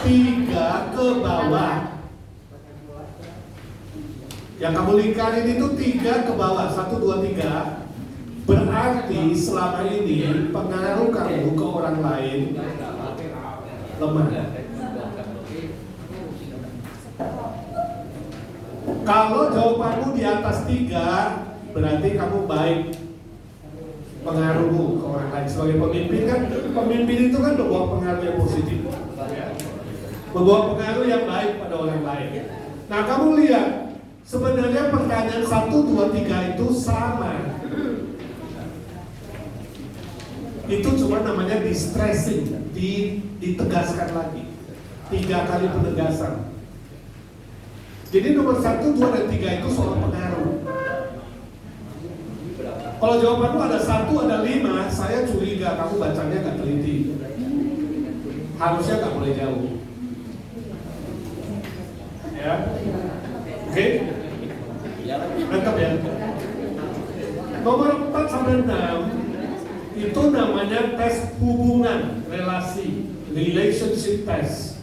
3 ke bawah. Yang kamu lingkarin itu 3 ke bawah, 1, 2, 3. Berarti selama ini pengaruh kamu ke orang lain lemah. Kalau jawabanmu di atas 3, berarti kamu baik pengaruhmu ke orang lain. Sebagai pemimpin kan, pemimpin itu kan membawa pengaruh yang positif, membawa pengaruh yang baik pada orang lain. Nah, kamu lihat, sebenarnya pertanyaan 1, 2, 3 itu sama. Itu cuma namanya distressing, ditegaskan lagi. 3 kali penegasan. Jadi nomor 1, 2, dan 3 itu soal pengaruh. Kalau jawabanmu ada 1, ada 5, saya curiga kamu bacanya nggak teliti. Harusnya nggak boleh jauh. Ya, oke? Mantap ya. Nomor 4 sampai 6 itu namanya tes hubungan, relasi, relationship test.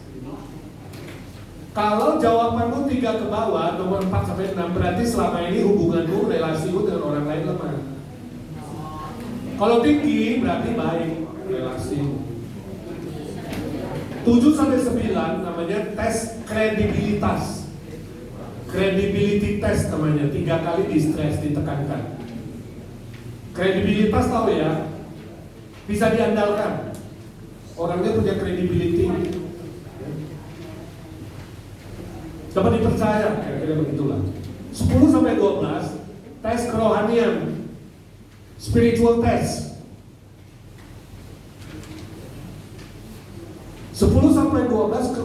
Kalau jawabanmu 3 ke bawah, nomor 4 sampai 6, berarti selama ini hubunganmu, relasimu dengan orang lain lemah. Kalau tinggi, berarti baik relasimu. 7 sampai 9 namanya tes kredibilitas. Credibility test namanya, 3 kali di-stress, ditekankan. Kredibilitas tahu ya, bisa diandalkan. Orangnya punya credibility, dapat dipercaya, kira-kira begitulah. 10 sampai 12 tes kerohanian, spiritual test. 10 sampai 12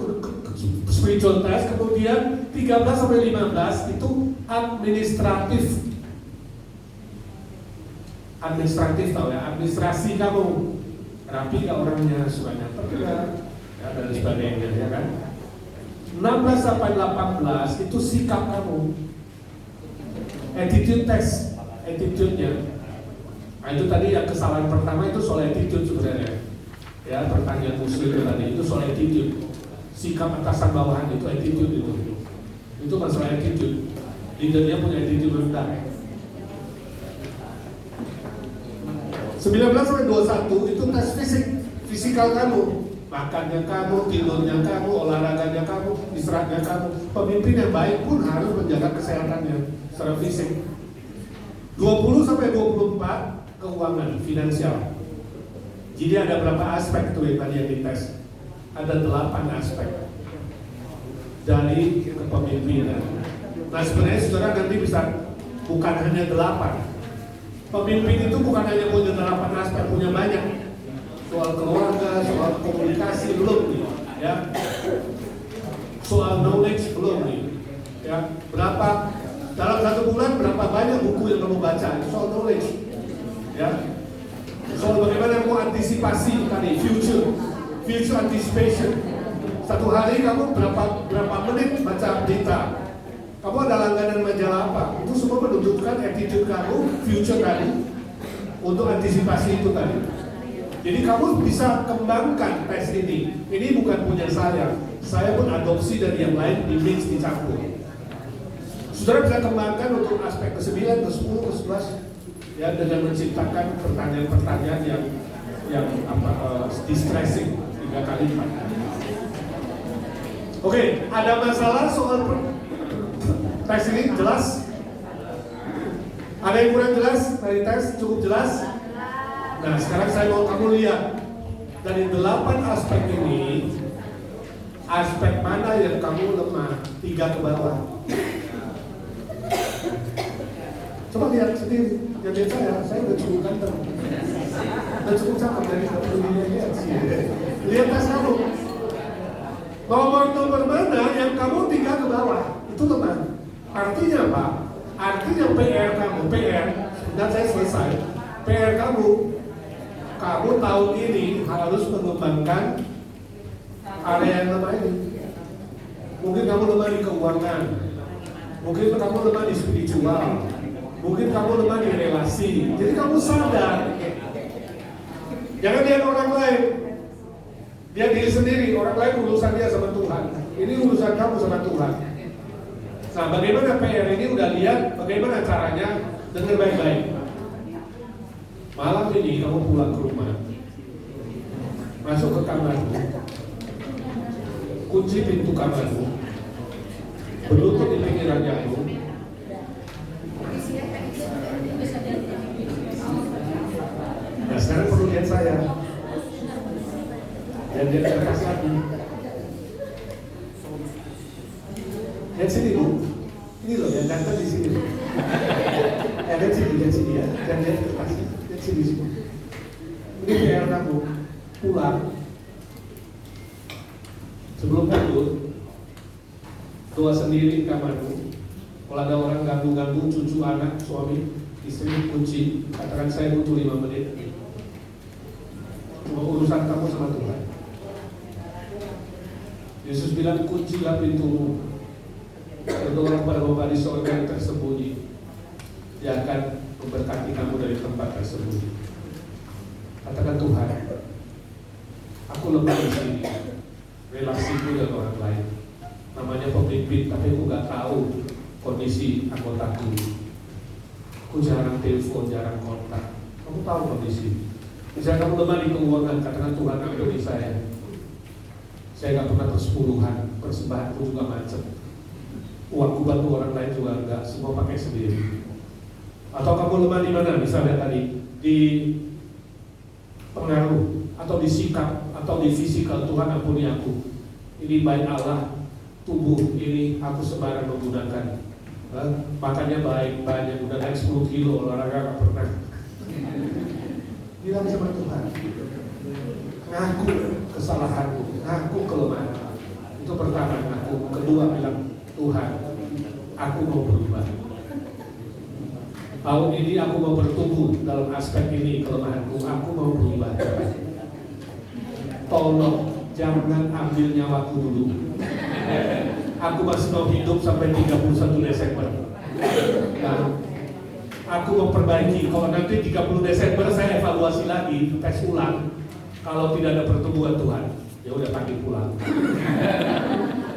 spiritual test, kemudian 13 sampai 15 itu administratif. Administratif tahu ya, administrasi kamu rapi gak orangnya, suka nyatet ya, dan sebagainya ya kan. 16 sampai 18 itu sikap kamu, attitude test, attitude-nya. Nah itu tadi yang kesalahan pertama itu soal attitude sebenarnya. Ya, pertanyaan muslim tadi itu soal attitude. Sikap atasan bawahan itu attitude itu. Itu masalah attitude. Leadernya punya attitude rendah. 19 sampai 21 itu tes fisik, fisikal kamu. Makannya kamu, tidurnya kamu, olahraganya kamu, istirahatnya kamu. Pemimpin yang baik pun harus menjaga kesehatannya secara fisik. 20 sampai 24 keuangan, finansial. Jadi ada berapa aspek tuh yang tadi yang dites? Ada 8 aspek dari kepemimpinan. Nah sebenarnya saudara nanti bisa bukan hanya 8. Pemimpin itu bukan hanya punya 8 aspek, punya banyak. Soal keluarga, soal komunikasi belum nih, ya. Soal knowledge belum nih, ya. Berapa dalam 1 bulan berapa banyak buku yang kamu baca? Soal knowledge, ya. Soal bagaimana kamu antisipasi tadi, future anticipation. 1 hari kamu berapa menit baca berita? Kamu ada langganan majalah apa? Itu semua menunjukkan attitude kamu, future tadi, untuk antisipasi itu tadi. Jadi kamu bisa kembangkan tes ini. Ini bukan punya saya pun adopsi dari yang lain, di mix, dicampur. Saudara bisa kembangkan untuk aspek ke-9, ke-10, ke-11, ya, dengan menciptakan pertanyaan-pertanyaan yang distressing 3 kali lipat. Oke, ada masalah soal tes ini jelas? Ada yang kurang jelas dari tes? Cukup jelas? Nah, sekarang saya mau kamu lihat dari 8 aspek ini, aspek mana yang kamu lemah? 3 ke bawah. Coba lihat sendiri. Lihat saya udah cukup ganteng, udah cukup cakep dari 40 lihat sih. Lihat tes kamu. Nomor mana yang kamu 3 ke bawah? Itu lemah. Artinya apa? Artinya PR kamu, dan saya selesai. PR kamu tahun ini harus mengembangkan area yang lemah ini. Mungkin kamu lemah di keuangan, mungkin kamu lemah di spiritual, mungkin kamu lemah di relasi. Jadi kamu sadar. Jangan lihat orang lain. Dia diri sendiri, orang lain urusan dia sama Tuhan. Ini urusan kamu sama Tuhan. Nah, bagaimana PR ini udah lihat bagaimana caranya, dengar baik-baik. Malam ini kamu pulang ke rumah, masuk ke kamarmu, kunci pintu kamarmu, berlutut di pinggiran jarum. Nah, sekarang perlu lihat saya. Dan dia terkas lagi. Lihat sini Bu. Ini loh yang ganteng di sini. Lihat sini ya. Dan lihat kertas. Lihat sini semua. Ini PR kamu. Pulang. Sebelum tidur, doa sendiri di kamarmu. Kalau ada orang ganggu-ganggu, cucu, anak, suami, istri, kunci. Katakan saya butuh 5 menit. Cuma urusan kamu sama Tuhan. Yesus bilang, kuncilah pintumu. Berdoa kepada Bapa di sorga yang tersembunyi. Dia akan memberkati kamu dari tempat tersembunyi. Katakan, Tuhan, aku lemah di sini. Relasiku dengan orang lain. Namanya pemimpin, tapi aku gak tahu kondisi anggotaku. Aku jarang telepon, jarang kontak. Kamu tahu kondisi. Misalnya kamu lemah di keuangan, katakan, Tuhan, ampuni saya. Saya gak pernah persepuluhan, persembahanku juga macet. Uangku bantu orang lain juga enggak, semua pakai sendiri. Atau kamu lemah di mana? Misalnya tadi di pengaruh, atau di sikap, atau di fisikal. Tuhan, ampuni aku. Ini baik Allah, tubuh ini aku sembarang menggunakan. Makannya baik, banyak, udah naik 10 kilo, olahraga gak pernah. Bilang sama Tuhan, ngaku kesalahanku, ngaku kelemahan. Itu pertama, ngaku. Kedua, bilang, Tuhan, aku mau berubah. Tahun ini aku mau bertumbuh dalam aspek ini, kelemahanku. Aku mau berubah. Tolong jangan ambil nyawaku dulu. Aku masih mau hidup sampai 31 Desember. Nah, aku mau perbaiki. Kalau nanti 30 Desember saya evaluasi lagi, tes ulang. Kalau tidak ada pertumbuhan Tuhan, ya udah pagi pulang.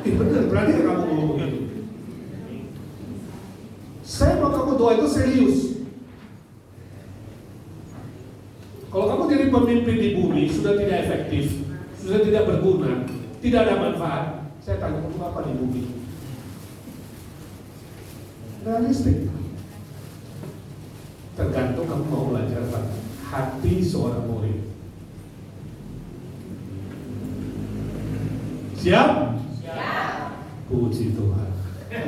Bener, berarti kamu ngomong begitu. Saya mau kamu doa itu serius. Kalau kamu jadi pemimpin di bumi sudah tidak efektif, sudah tidak berguna, tidak ada manfaat, saya tanya kamu apa di bumi? Realistik. Tergantung kamu mau belajar apa. Hati seorang murid. Siap? Siap. Puji Tuhan.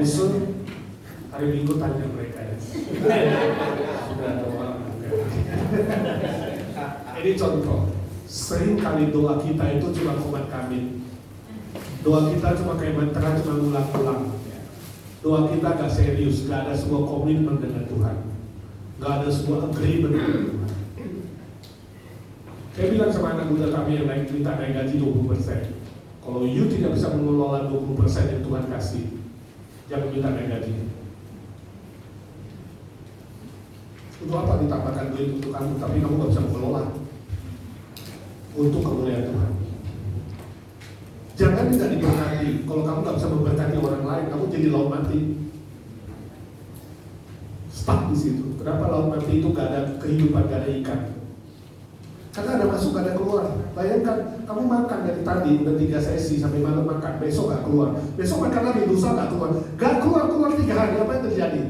Usul hari Minggu tanya mereka ya. Sudah ada orang. Ini contoh. Sering kali doa kita itu cuma komat kami. Doa kita cuma kayak mantra, cuma ulang-ulang. Doa kita gak serius, gak ada sebuah komitmen dengan Tuhan, gak ada sebuah agreement dengan Tuhan. Saya bilang sama anak muda kami yang minta naik gaji 20%. Kalau you tidak bisa mengelola 20% yang Tuhan kasih, jangan minta naik gaji. Untuk apa ditambahkan duit untuk kamu, tapi kamu gak bisa mengelola untuk kemuliaan Tuhan. Jangan tidak diberkati. Kalau kamu gak bisa memberkati orang lain, kamu jadi laut mati. Stuck di situ. Kenapa laut mati itu gak ada kehidupan, gak ada ikan? Karena ada masuk, ada keluar. Bayangkan, kamu makan dari tadi, udah 3 sesi, sampai malam makan, besok gak keluar. Besok makan lagi, lusa gak keluar. Gak keluar 3 hari, apa yang terjadi?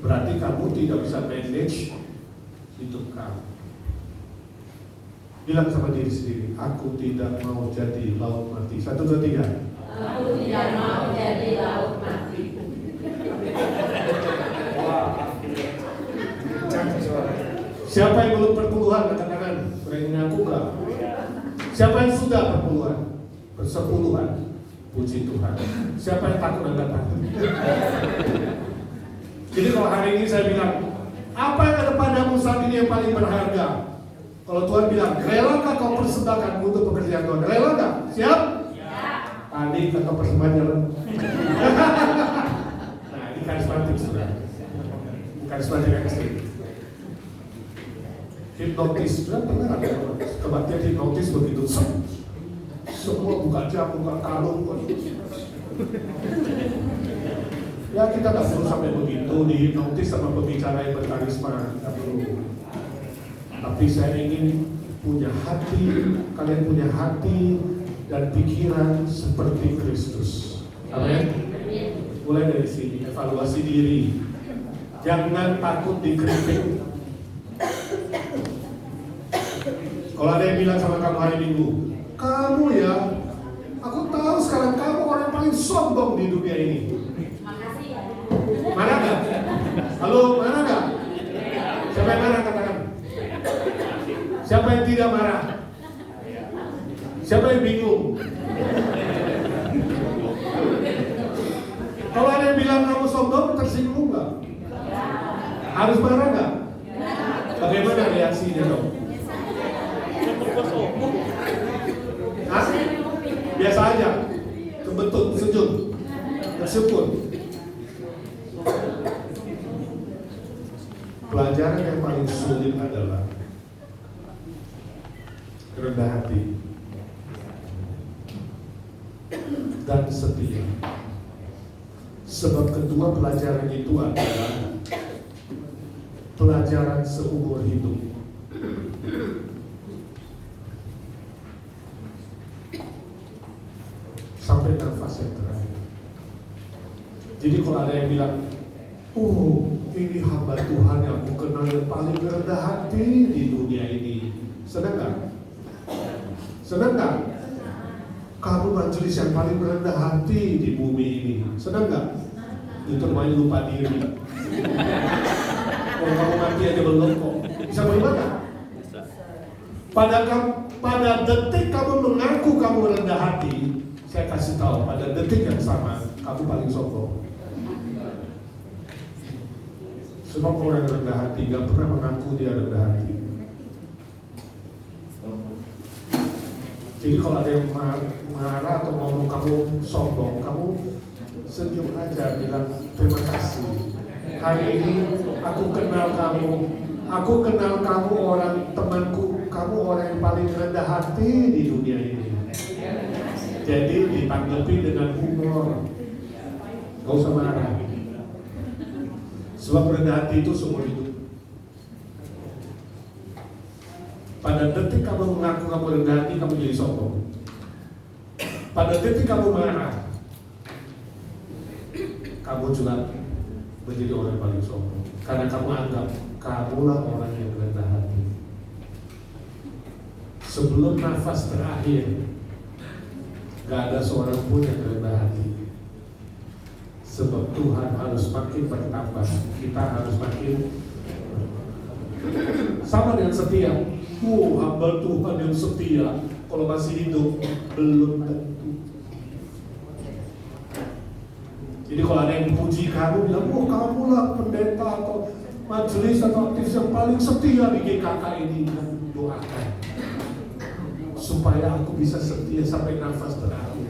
Berarti kamu tidak bisa manage hidup kamu. Bilang sama diri sendiri, aku tidak mau jadi laut mati. 1, 2, 3. Aku tidak mau jadi laut mati. Siapa yang belum perpuluhan angkat tangan? Berani ngaku gak? Siapa yang sudah perpuluhan? Persepuluhan. Puji Tuhan. Siapa yang takut angkat tangan? Jadi kalau hari ini saya bilang, apa yang ada padamu saat ini yang paling berharga? Kalau Tuhan bilang, relakah kau persembahkan untuk pekerjaan Tuhan? Rela gak? Siap? Siap. Panik atau persembahan jalan? Nah, ini karismatik sudah. Karismatik ekstrim. hipnotis, sudah pernah ada kebaktian hipnotis begitu, semua buka jam, buka kalung, ya kita nggak perlu sampai begitu dihipnotis sama pembicara yang berkarisma, nggak perlu. Tapi saya ingin punya hati, kalian punya hati dan pikiran seperti Kristus. Amin. Mulai dari sini, evaluasi diri. Jangan takut dikritik. Kalau ada yang bilang sama kamu hari Minggu, kamu ya, aku tahu sekarang kamu orang paling sombong di dunia ini. Makasih ya. Marah nggak? Halo, marah nggak? Siapa yang marah katakan? Siapa yang tidak marah? Siapa yang bingung? Kalau ada yang bilang kamu sombong, tersinggung nggak? Harus marah nggak? Bagaimana reaksinya dong? Hah? Biasa aja, kebetut, senyum, bersyukur. Pelajaran yang paling sulit adalah rendah hati dan setia. Sebab kedua pelajaran itu adalah pelajaran seumur hidup. Sampai nafas yang terakhir. Jadi kalau ada yang bilang, ini hamba Tuhan yang aku kenal yang paling rendah hati di dunia ini. Senang gak? Senang gak? Kamu majelis yang paling rendah hati di bumi ini. Senang gak? Itu namanya lupa diri. Kalau kamu mati aja belum kok. Bisa bagaimana? Pada detik kamu mengaku kamu rendah hati, saya kasih tahu pada detik yang sama kamu paling sombong. Sebab orang yang rendah hati gak pernah mengaku dia rendah hati. Jadi kalau ada yang marah atau ngomong kamu sombong, kamu senyum aja, bilang terima kasih. Hari ini aku kenal kamu orang temanku, kamu orang yang paling rendah hati di dunia ini. Jadi ditanggapi dengan humor, gak usah marah. Sebab rendah hati itu seumur hidup. Pada detik kamu mengaku kamu rendah hati, kamu jadi sombong. Pada detik kamu marah, kamu juga menjadi orang yang paling sombong. Karena kamu anggap kamulah orang yang rendah hati. Sebelum nafas terakhir, gak ada seorang pun yang rendah hati. Sebab Tuhan harus makin bertambah, kita harus makin sama dengan setia. Hamba Tuhan yang setia, kalau masih hidup belum tentu. Jadi kalau ada yang puji kamu, bilang, kamulah pendeta atau majelis atau aktivis yang paling setia di GKK ini. Dan doakan supaya aku bisa setia sampai nafas terakhir.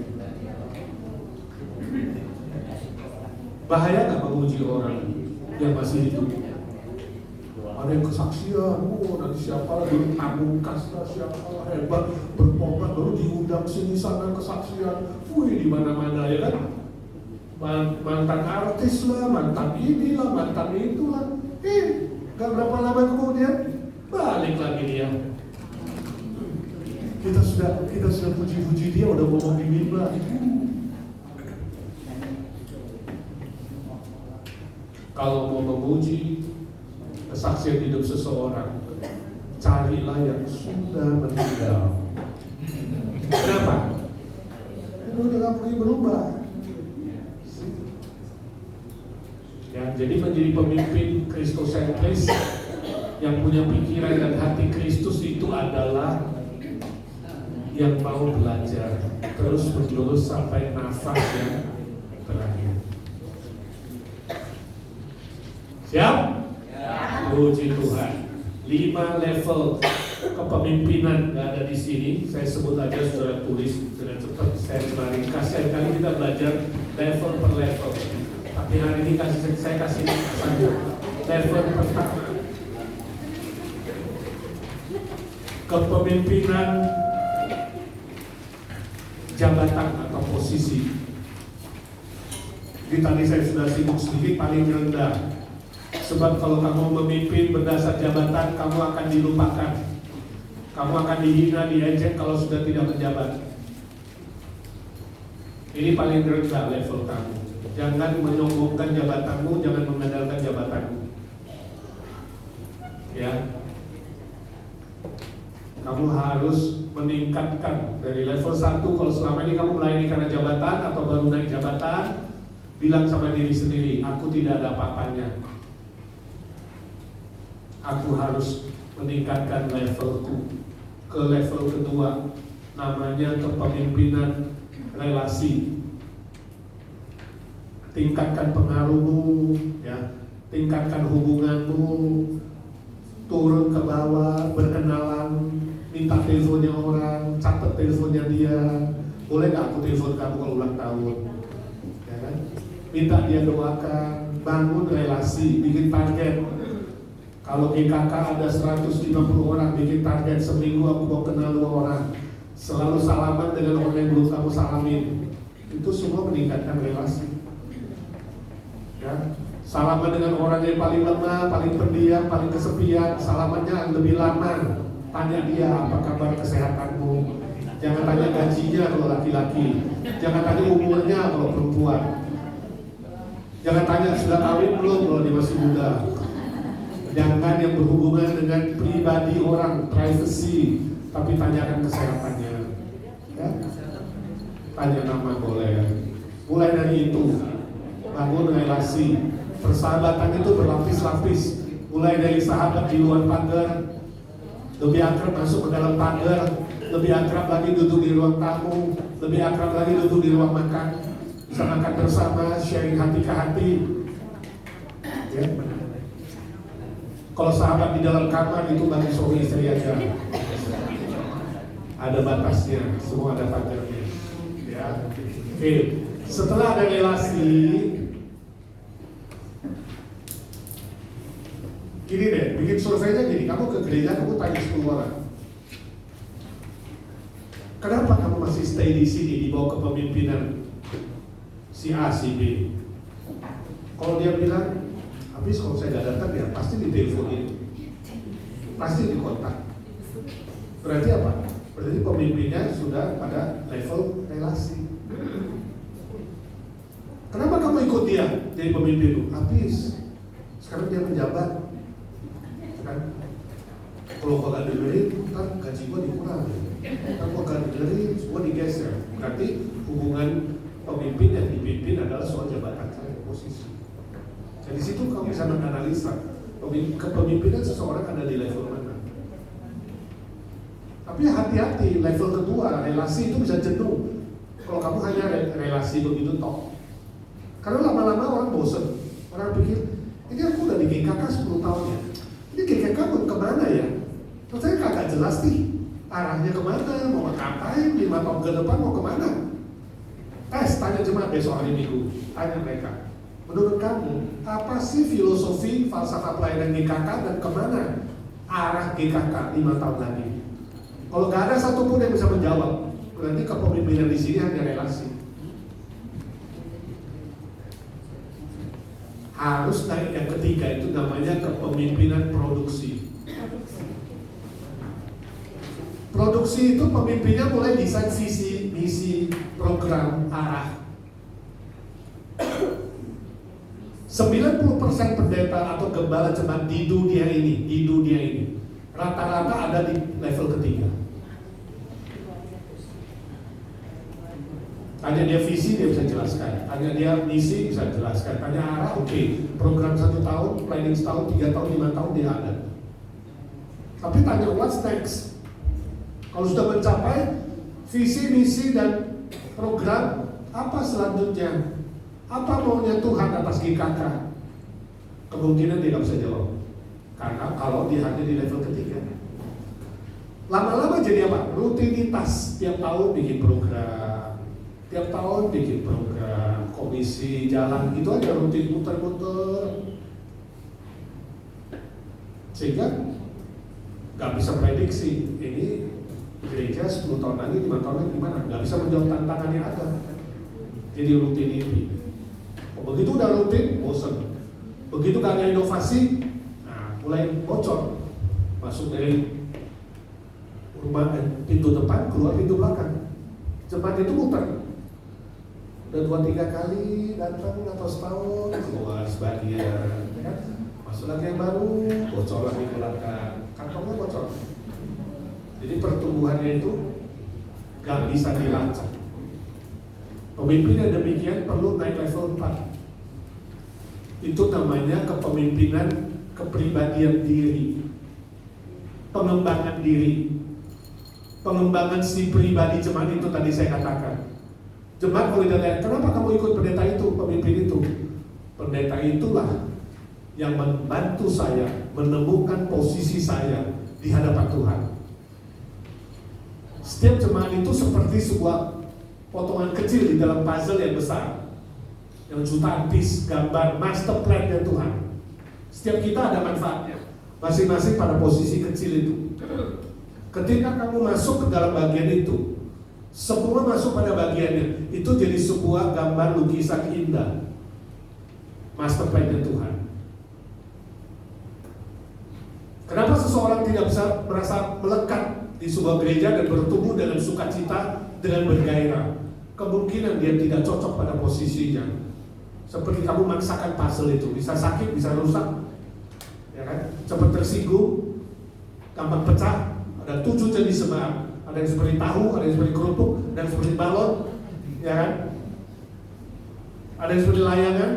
Bahaya gak memuji orang yang masih hidup? Ada yang kesaksian, nanti siapa lagi Pamungkas lah, siapa hebat bertobat baru diundang sini sana kesaksian, di mana-mana ya kan? Mantan artis lah, mantan inilah, mantan itulah. Gak berapa lama kemudian balik lagi dia. Kita sudah puji-puji dia, udah ngomong di mimbar. Kalau mau memuji kesaksian hidup seseorang, carilah yang sudah meninggal. Kenapa? Itu udah gak perlu berubah. Ya, jadi menjadi pemimpin Kristosentris yang punya pikiran dan hati Kristus itu adalah yang mau belajar terus menerus sampai nafas yang terakhir. Siap? Puji Tuhan. 5 level kepemimpinan gak ada di sini. Saya sebut aja, saudara tulis dengan cepat. Saya ringkas. Kali kita belajar level per level. Tapi hari ini saya kasih saja level pertama. kepemimpinan jabatan atau posisi. Jadi tadi saya sudah singgung sedikit, paling rendah. Sebab kalau kamu memimpin berdasar jabatan, kamu akan dilupakan. Kamu akan dihina, diejek kalau sudah tidak menjabat. Ini paling rendah level kamu. Jangan menyombongkan jabatanmu, jangan mengandalkan jabatanmu. Ya. Kamu harus meningkatkan dari level 1. Kalau selama ini kamu melayani karena jabatan atau baru naik jabatan, bilang sama diri sendiri, aku tidak ada apa-apanya. Aku harus meningkatkan levelku ke level kedua, namanya kepemimpinan relasi. Tingkatkan pengaruhmu, ya, tingkatkan hubunganmu, turun ke bawah, berkenalan, minta teleponnya orang, catat teleponnya dia. Boleh nggak aku telepon kamu kalau ulang tahun? Ya kan? Minta dia doakan, bangun relasi, bikin target. Kalau GKK ada 150 orang, bikin target seminggu aku mau kenal 2 orang. Selalu salaman dengan orang yang belum kamu salamin. Itu semua meningkatkan relasi. Ya, salaman dengan orang yang paling lemah, paling pendiam, paling kesepian, salamannya lebih lama. Tanya dia apa kabar kesehatanmu. Jangan tanya gajinya kalau laki-laki. Jangan tanya umurnya kalau perempuan. Jangan tanya sudah kawin belum kalau dia masih muda. Jangan yang berhubungan dengan pribadi orang, privacy, tapi tanyakan kesehatannya. Ya? Tanya nama boleh. Mulai dari itu, bangun relasi. Persahabatan itu berlapis-lapis. Mulai dari sahabat di luar pagar, lebih akrab masuk ke dalam pagar, lebih akrab lagi duduk di ruang tamu, lebih akrab lagi duduk di ruang makan, bisa makan bersama, sharing hati ke hati. Ya. Kalau sahabat di dalam kamar itu bagi suami istri aja. Ada batasnya, semua ada pagarnya. Ya. Oke. Setelah ada relasi, gini deh, bikin surveinya gini. Kamu ke gereja, kamu tanya 10 orang. Kenapa kamu masih stay di sini di bawah kepemimpinan si A, si B? Kalau dia bilang, habis kalau saya gak datang ya pasti diteleponin, pasti dikontak. Berarti apa? Berarti pemimpinnya sudah pada level relasi. Kenapa kamu ikut dia jadi pemimpin? Habis sekarang dia menjabat, kan? Kalau kau gak dengerin, ntar gaji gua dikurang. Ntar kau gak dengerin, semua digeser. Berarti hubungan pemimpin yang dipimpin adalah soal jabatan saya, posisi. Jadi situ kamu bisa menganalisa kepemimpinan seseorang ada di level mana. Tapi hati-hati, level kedua, relasi itu bisa jenuh. Kalau kamu hanya relasi begitu tok. Karena lama-lama orang bosen. Orang pikir, ini aku udah di GKK 10 tahun ya. Ini GKK mau kemana ya? Terus saya kagak jelas nih arahnya kemana, mau ngapain, 5 tahun ke depan mau kemana. Tanya jemaat besok hari Minggu, tanya mereka. Menurut kamu, apa sih filosofi falsafah pelayanan GKK dan kemana arah GKK 5 tahun lagi? Kalau nggak ada satupun yang bisa menjawab, berarti kepemimpinan di sini hanya relasi. Harus naik yang ketiga, itu namanya kepemimpinan produksi. Produksi itu pemimpinnya mulai desain visi, misi, program, arah. 90% pendeta atau gembala jemaat di dunia ini rata-rata ada di level ketiga. Tanya dia visi, dia bisa jelaskan. Tanya dia misi, bisa jelaskan. Tanya arah, oke. Program 1 tahun, planning setahun, 3 tahun, 5 tahun dia ada. Tapi tanya what's next. Kalau sudah mencapai visi, misi, dan program, apa selanjutnya? Apa maunya Tuhan atas GKK? Kemungkinan dia nggak bisa jawab. Karena kalau dia hanya di level ketiga, lama-lama jadi apa? Rutinitas. Tiap tahun bikin program, tiap tahun bikin program, komisi jalan gitu aja, rutin muter-muter. Sehingga Nggak bisa prediksi ini gereja 10 tahun lagi, 5 tahun lagi gimana, nggak bisa menjawab tantangan yang ada. Jadi rutinity. Begitu udah rutin, bosan. Begitu gak ada inovasi, nah mulai bocor. Masuk dari rumah pintu depan, keluar pintu belakang. Jemaat itu muter. Udah 2-3 kali datang atau setahun, keluar sebagian, ya kan? Masuk lagi yang baru, bocor lagi ke belakang, kantongnya bocor. Jadi pertumbuhannya itu gak bisa dilacak. Pemimpin yang demikian perlu naik level 4. Itu namanya kepemimpinan kepribadian diri, pengembangan diri, pengembangan si pribadi jemaat itu tadi saya katakan. Jemaat kalau ditanya, kenapa kamu ikut pendeta itu, pemimpin itu? Pendeta itulah yang membantu saya menemukan posisi saya di hadapan Tuhan. Setiap jemaat itu seperti sebuah potongan kecil di dalam puzzle yang besar, yang jutaan piece, gambar, master plan dari Tuhan. Setiap kita ada manfaatnya, masing-masing pada posisi kecil itu. Ketika kamu masuk ke dalam bagian itu, semua masuk pada bagiannya, itu jadi sebuah gambar lukisan indah, master plan dari Tuhan. Kenapa seseorang tidak bisa merasa melekat di sebuah gereja dan bertumbuh dengan sukacita, dengan bergairah? Kemungkinan dia tidak cocok pada posisinya. Seperti kamu maksakan puzzle itu, bisa sakit, bisa rusak, ya kan? Cepat tersinggung, gampang pecah. Ada 7 jenis semak, ada yang seperti tahu, ada yang seperti kerupuk, ada yang seperti balon, ya kan? Ada yang seperti layangan,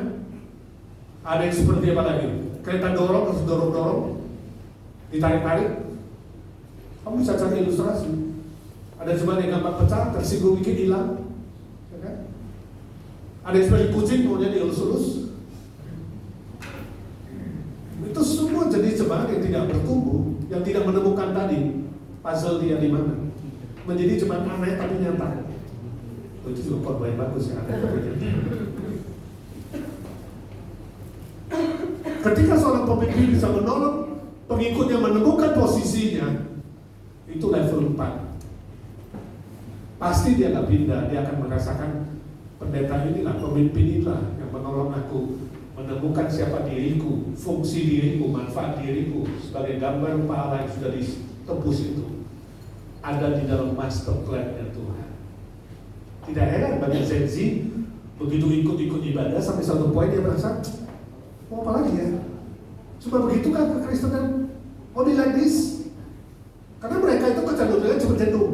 ada yang seperti apa lagi? Kereta dorong, harus dorong-dorong, ditarik-tarik. Kamu bisa cari ilustrasi. Ada semak yang gampang pecah, tersinggung dikit hilang. Ada yang seperti kucing maunya dielus-elus. Itu semua jadi jemaat yang tidak bertumbuh, yang tidak menemukan tadi puzzle dia di mana. Menjadi jemaat aneh tapi nyata. Itu juga khotbah yang bagus ya. Ketika seorang pemimpin bisa menolong pengikutnya menemukan posisinya, itu level 4. Pasti dia akan pindah, dia akan merasakan pendeta inilah, pemimpin inilah yang menolong aku menemukan siapa diriku, fungsi diriku, manfaat diriku sebagai gambar pahala yang sudah ditebus itu ada di dalam master plan-nya Tuhan. Tidak heran bagi Gen Z begitu ikut-ikut ibadah sampai satu poin dia merasa mau apa lagi ya? Cuma begitu kan kekristenan? Only like this? Karena mereka itu kecenderungan cuma jenuh.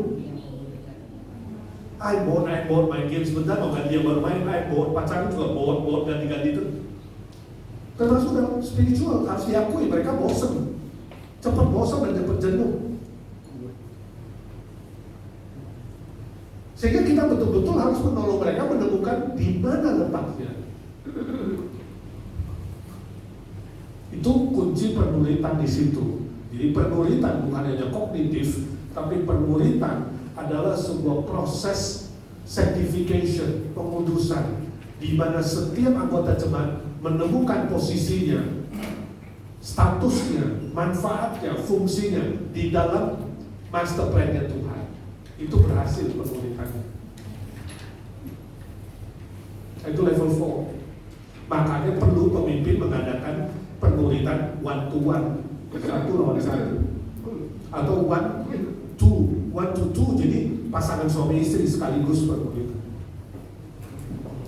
I bought main game sebentar, mau ganti yang baru main, I bought, pacarku juga bought, ganti-ganti itu. Termasuk dalam spiritual, harus diakui, mereka bosan. Cepat bosan dan cepat jenuh. Sehingga kita betul-betul harus menolong mereka menemukan di mana letaknya. Itu kunci penuritan di situ. Jadi penuritan bukan hanya kognitif, tapi penuritan adalah sebuah proses sanctification, pengudusan, di mana setiap anggota jemaat menemukan posisinya, statusnya, manfaatnya, fungsinya di dalam master plan-nya Tuhan. Itu berhasil penuritannya. Itu level 4. Makanya perlu pemimpin mengadakan penuritan one to one, 1 lawan 1, atau 1 to 2, jadi pasangan suami istri sekaligus berpuritan.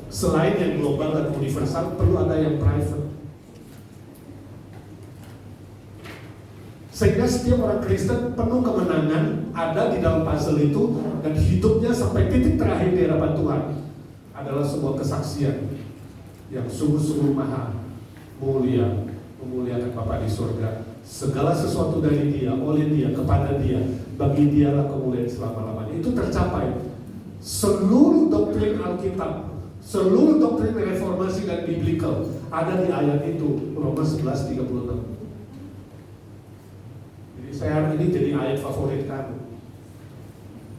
Selain yang global dan universal, perlu ada yang private. Sehingga setiap orang Kristen penuh kemenangan ada di dalam puzzle itu, dan hidupnya sampai titik terakhir di hadapan Tuhan adalah sebuah kesaksian yang sungguh-sungguh maha mulia, memuliakan Bapa di surga. Segala sesuatu dari Dia, oleh Dia, kepada Dia, bagi Dialah kemuliaan selama-lamanya. Itu tercapai. Seluruh doktrin Alkitab, seluruh doktrin reformasi dan biblical ada di ayat itu, Roma 11:36. Jadi saya harap ini jadi ayat favorit kamu,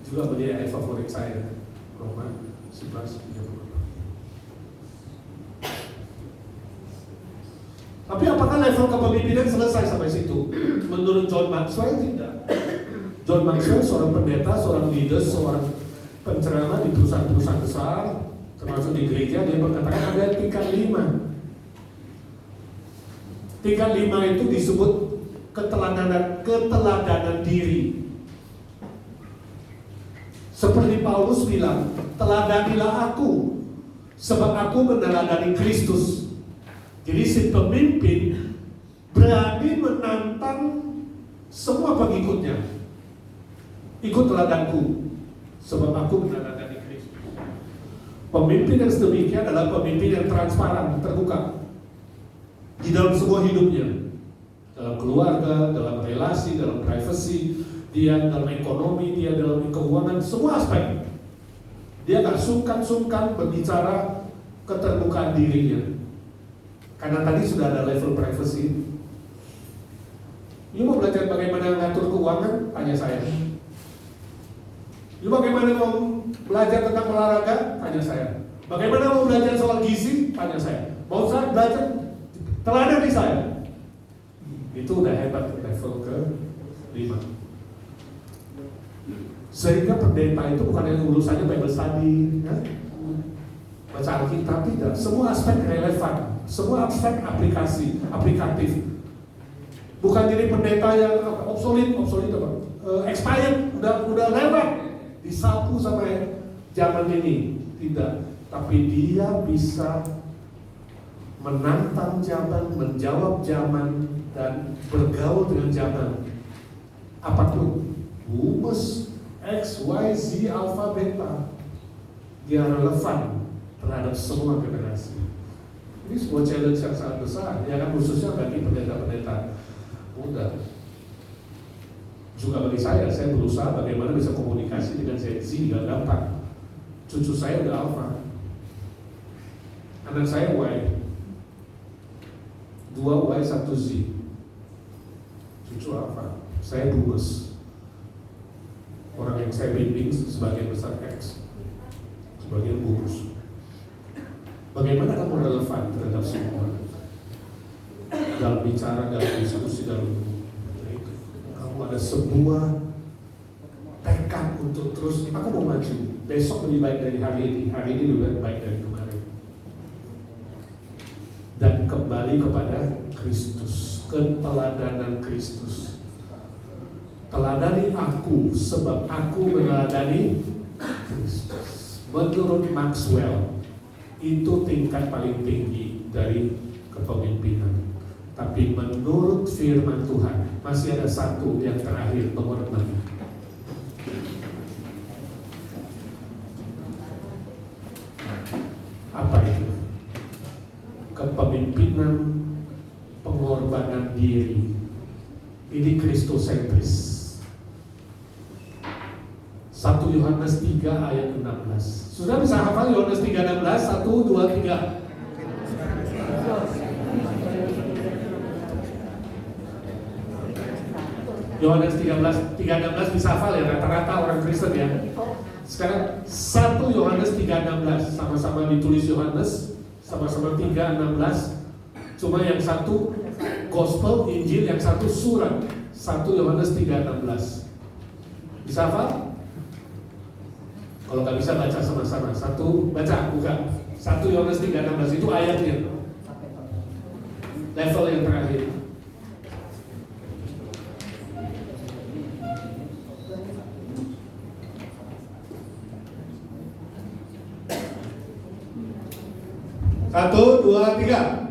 juga menjadi ayat favorit saya, Roma 11:36. Tapi apakah level level kepemimpinan selesai sampai situ. Menurut John Maxwell tidak. John Maxwell seorang pendeta, seorang leader, seorang penceramah di perusahaan-perusahaan besar, termasuk di gereja, dia berkatakan ada tingkat 5. Tingkat 5 itu disebut keteladanan diri. Seperti Paulus bilang, teladanilah aku, sebab aku meneladani Kristus. Jadi si pemimpin berani menantang semua pengikutnya. Ikut teladanku, sebab aku meneladani Kristus. Pemimpin yang sedemikian adalah pemimpin yang transparan, terbuka di dalam semua hidupnya, dalam keluarga, dalam relasi, dalam privasi, dia dalam ekonomi, dia dalam keuangan, semua aspek. Dia gak sungkan-sungkan berbicara keterbukaan dirinya. Karena tadi sudah ada level privasi. Lu mau belajar bagaimana ngatur keuangan? Tanya saya. Lu bagaimana mau belajar tentang olahraga? Tanya saya. Bagaimana mau belajar soal gizi? Tanya saya. Mau saya belajar? Teladani saya. Itu udah hebat, level ke 5. Sehingga pendeta itu bukan yang urusannya Bible study, ya? Baca Alkitab, tidak. Semua aspek relevan, semua aspek aplikatif. Bukan jadi pendeta yang obsolete apa? Expired, udah lewat, disapu sama zaman ini. Tidak, tapi dia bisa menantang zaman, menjawab zaman, dan bergaul dengan zaman. Apapun, humus, X, Y, Z, alpha, beta, dia relevan terhadap semua generasi. Ini sebuah challenge yang sangat besar, ya kan, khususnya bagi pendeta-pendeta muda. Juga bagi saya berusaha bagaimana bisa komunikasi dengan Z, gak gampang. Cucu saya udah alpha, anak saya Y, 2 Y, 1 Z. Cucu alpha, saya humus. Orang yang saya bimbing sebagian besar X, sebagian humus. Bagaimana kamu relevan terhadap semua? Dalam bicara, dalam diskusi, dalam itu, kamu ada sebuah tekad untuk terus, aku mau maju. Besok lebih baik dari hari ini lebih baik dari kemarin. Dan kembali kepada Kristus, keteladanan Kristus. Teladani aku, sebab aku meneladani Kristus. Menurut Maxwell, itu tingkat paling tinggi dari kepemimpinan. Tapi menurut firman Tuhan, masih ada satu yang terakhir, nomor 6. Apa itu? Kepemimpinan pengorbanan diri. Ini kristosentris. 1 Yohanes 3 ayat 16. Sudah bisa hafal Yohanes 3:16? 1, 2, 3. Yohanes 3:16 bisa hafal ya, rata-rata orang Kristen ya. Sekarang 1 Yohanes 3:16, sama-sama ditulis Yohanes, sama-sama 3:16. Cuma yang satu gospel, Injil, yang satu surat. 1 Yohanes 3:16. Bisa hafal? Kalau nggak bisa baca sama-sama. Satu, baca, buka. 1 Yohanes 3:16 itu ayatnya. Level yang terakhir. Satu, dua, tiga.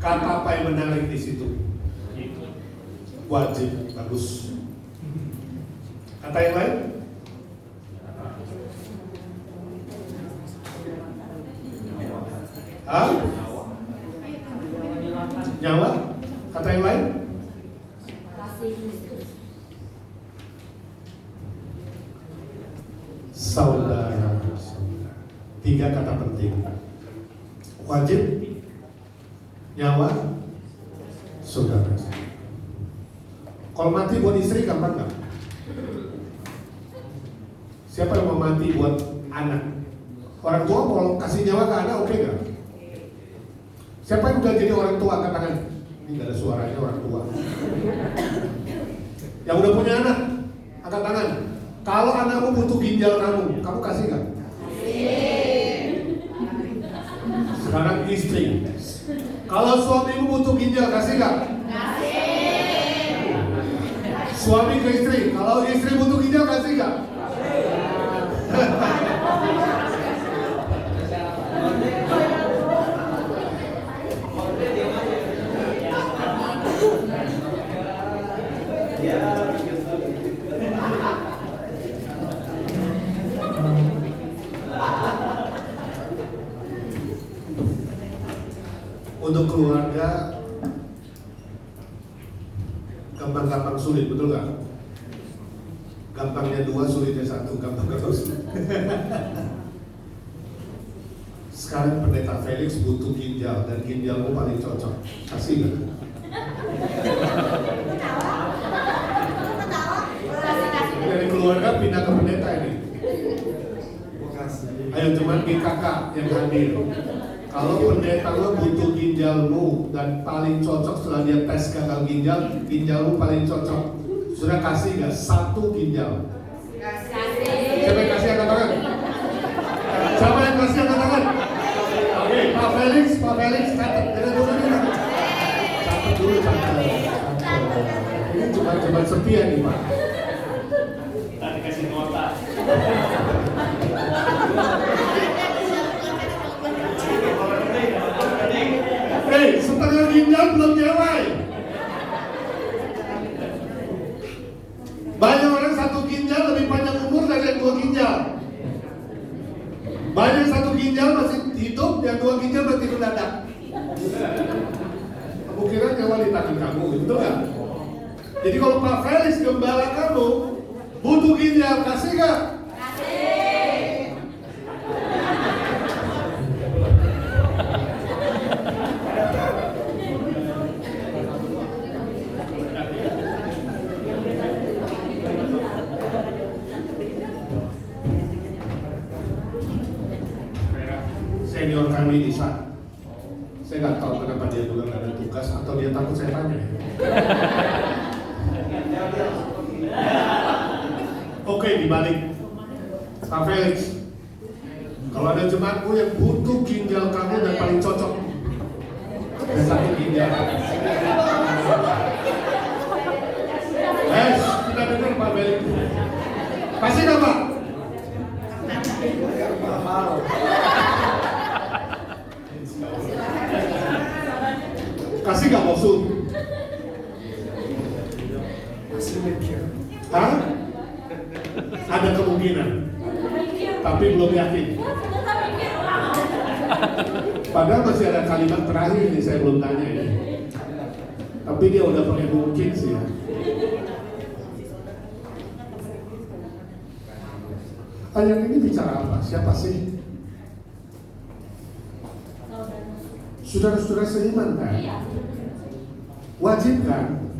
Kata apa yang menarik di situ? Wajib, bagus. Kata yang lain? Hah? Nyawa? Kata yang lain? Saudara. 3 kata penting. Wajib, nyawa, saudara. Kalau mati buat istri gampang nggak? Siapa yang mau mati buat anak? Orang tua kalau kasih nyawa ke anak oke nggak? Siapa yang udah jadi orang tua angkat tangan? Ini nggak ada suaranya orang tua. Yang udah punya anak angkat tangan. Kalau anakmu butuh ginjal kamu kasih nggak? Sekarang istri. Kalau suamimu butuh ginjal kasih nggak? Suami ke istri, kalau istri butuh ginjal kasih nggak? Untuk keluarga gampang-gampang sulit, betul nggak? Gampangnya 2, sulitnya 1, gampang-gampang sulit. Sekarang pendeta Felix butuh ginjal dan ginjalmu paling cocok. Kasih nggak? Dari keluarga pindah ke pendeta ini. Ayo teman GKK yang hadir. Kalau pendeta lo butuh ginjalmu dan paling cocok setelah dia tes gagal ginjal, ginjalmu paling cocok. Sudah kasih nggak 1 ginjal? Kasih. Siapa yang kasih angkat tangan? Siapa yang kasih angkat tangan? Oke, Pak Felix, catat. Catat dulu. Ini cuma sepian nih Pak. Tadi kasih nota. Hei, setengah ginjal belum nyawai. Banyak orang 1 ginjal lebih panjang umur dari yang 2 ginjal. Banyak 1 ginjal masih hidup, yang 2 ginjal berarti mendadak. Kamu kira nyawa di tangan kamu, itu nggak? Jadi kalau Pak Felix gembala kamu butuh ginjal, kasih nggak? Senior kami di sana, saya nggak tahu kenapa dia bilang ada tugas atau dia takut saya tanya. Oke, dibalik Pak Felix, kalau ada jemaatku yang butuh ginjal kamu dan paling cocok dan 1 ginjal. Kita dengar Pak Felix. Kasih nggak Pak? Kasih nggak maksud? Hah? Ada kemungkinan, tapi belum yakin. Padahal masih ada kalimat terakhir ini saya belum tanya ini. Tapi dia udah pakai mungkin sih ya. Ayat ini bicara apa? Siapa sih? Saudara-saudara seiman kan? Wajib kan?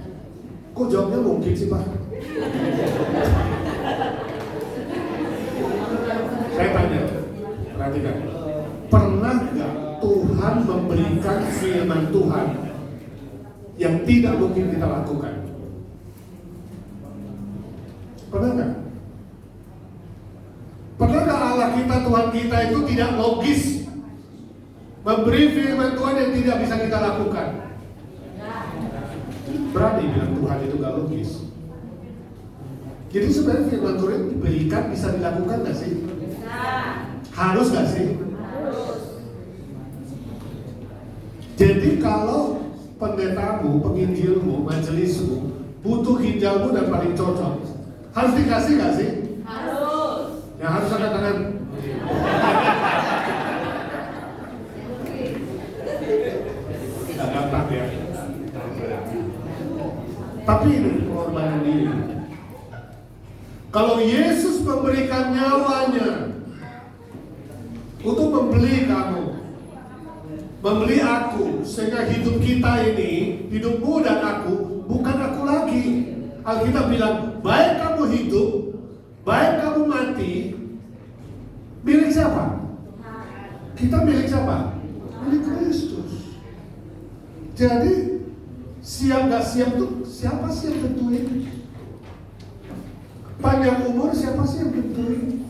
Kok jawabnya mungkin sih Pak? Saya tanya, perhatikan. Pernah nggak Tuhan memberikan firman Tuhan yang tidak mungkin kita lakukan? Pernah nggak? Pernah nggak Allah kita, Tuhan kita itu tidak logis memberi firman Tuhan yang tidak bisa kita lakukan? Berani bilang Tuhan itu gak logis. Jadi sebenarnya firman Tuhan diberikan bisa dilakukan gak sih? Harus gak sih? Jadi kalau pendetamu, penginjilmu, majelismu butuh ginjalmu dan paling cocok, harus dikasih gak sih? Harus. Yang harus angkat tangan. Tidak gampang ya. Tapi ini pengorbanan diri. Kalau Yesus memberikan nyawanya untuk membeli kamu, membeli aku, sehingga hidup kita ini, hidupmu dan aku, bukan aku lagi, Alkitab bilang, baik kamu hidup, baik kamu mati, milik siapa? Kita milik siapa? Milik Kristus. Jadi siap gak siap tuh siapa sih yang tentuin? Panjang umur siapa sih yang tentuin?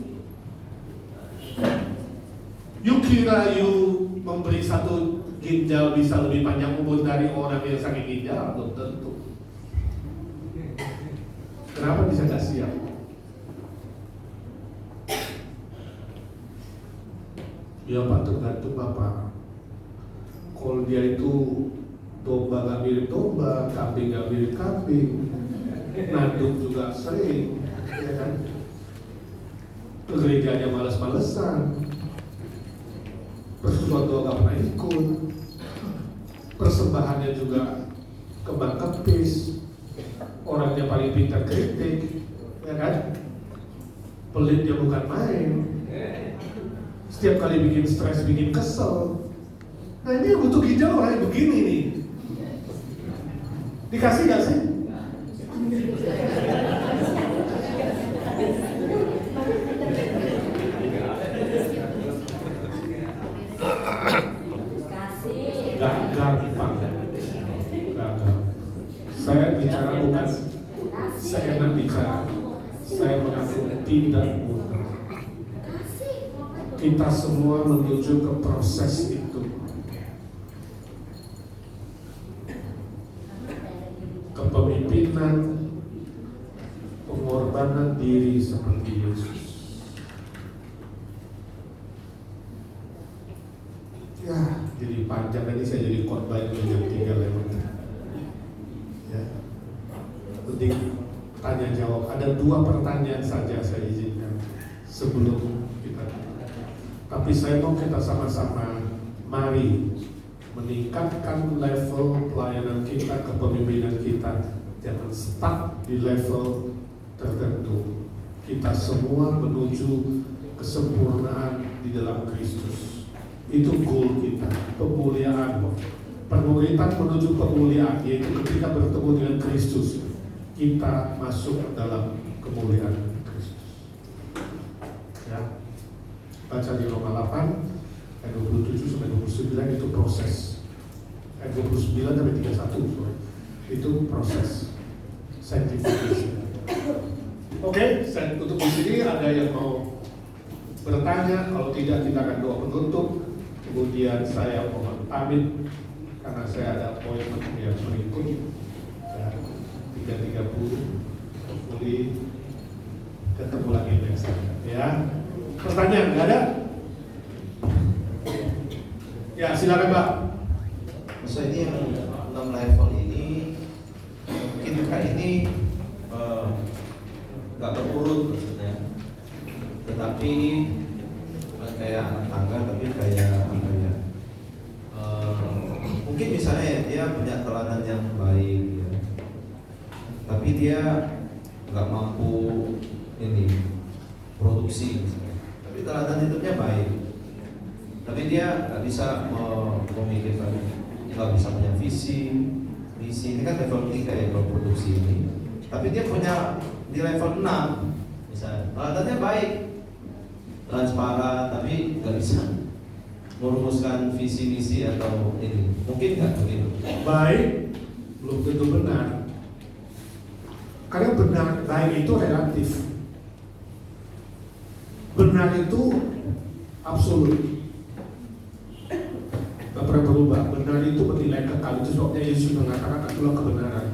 You kira you memberi satu ginjal bisa lebih panjang umur dari orang yang sakit ginjal? Belum tentu. Kenapa bisa gak siap? Ya Pak, tergantung Bapak. Kalau dia itu domba gak mirip domba, kambing gak mirip kambing, nanduk juga sering, ya kan? Ke gerejanya males-malesan, persekutuan doa gak pernah ikut, persembahannya juga kembang kepis, orangnya paling pintar kritik, ya kan? Pelit dia bukan main, setiap kali bikin stres, bikin kesel. Nah ini yang butuh ginjal orang yang begini nih. Dikasih gak sih? Gagal. Saya bicara bukan seenak bicara. Saya mengaku tidak mudah. Kita semua menuju ke proses itu. Kepemimpinan, pengorbanan diri seperti Yesus. Ya, jadi panjang tadi saya jadi khotbah itu jam 3 lewat. Ya, penting tanya jawab. Ada 2 pertanyaan saja saya izinkan sebelum kita. Tapi saya mau kita sama-sama mari meningkatkan level pelayanan kita, kepemimpinan kita. Jangan stuck di level tertentu. Kita semua menuju kesempurnaan di dalam Kristus. Itu goal kita, pemuliaan. Pengulitan menuju pemuliaan, yaitu ketika bertemu dengan Kristus, kita masuk dalam kemuliaan Kristus. Ya, baca di Roma 8 ayat 27 sampai 29 itu proses. Ayat 29 sampai 31 sorry. Itu proses sanctification. Oke, saya tutup di sini. Ada yang mau bertanya? Kalau tidak, kita akan doa penutup. Kemudian saya mohon pamit karena saya ada appointment yang berikut ya, 3.30. Hopefully ketemu lagi next time. Ya, pertanyaan nggak ada? Ya, silakan Mbak. Maksudnya ini yang 6 level ini mungkin kita ini nggak berurut maksudnya, tetapi bukan kayak anak tangga, tapi kayak apa ya? Mungkin misalnya ya, dia punya teladan yang baik, ya. Tapi dia nggak mampu ini produksi, misalnya. Tapi teladan hidupnya baik. Tapi dia nggak bisa memikirkan, nggak bisa punya visi, misi. Ini kan level 3 ya kalau produksi ini. Tapi dia punya di level 6, misalnya teladannya baik, transparan, tapi nggak bisa merumuskan visi misi atau ini. Mungkin nggak begitu? Baik, belum tentu benar. Karena benar, baik itu relatif. Benar itu absolut. Tak pernah berubah. Benar itu bernilai kekal. Itu sebabnya Yesus mengatakan itulah kebenaran.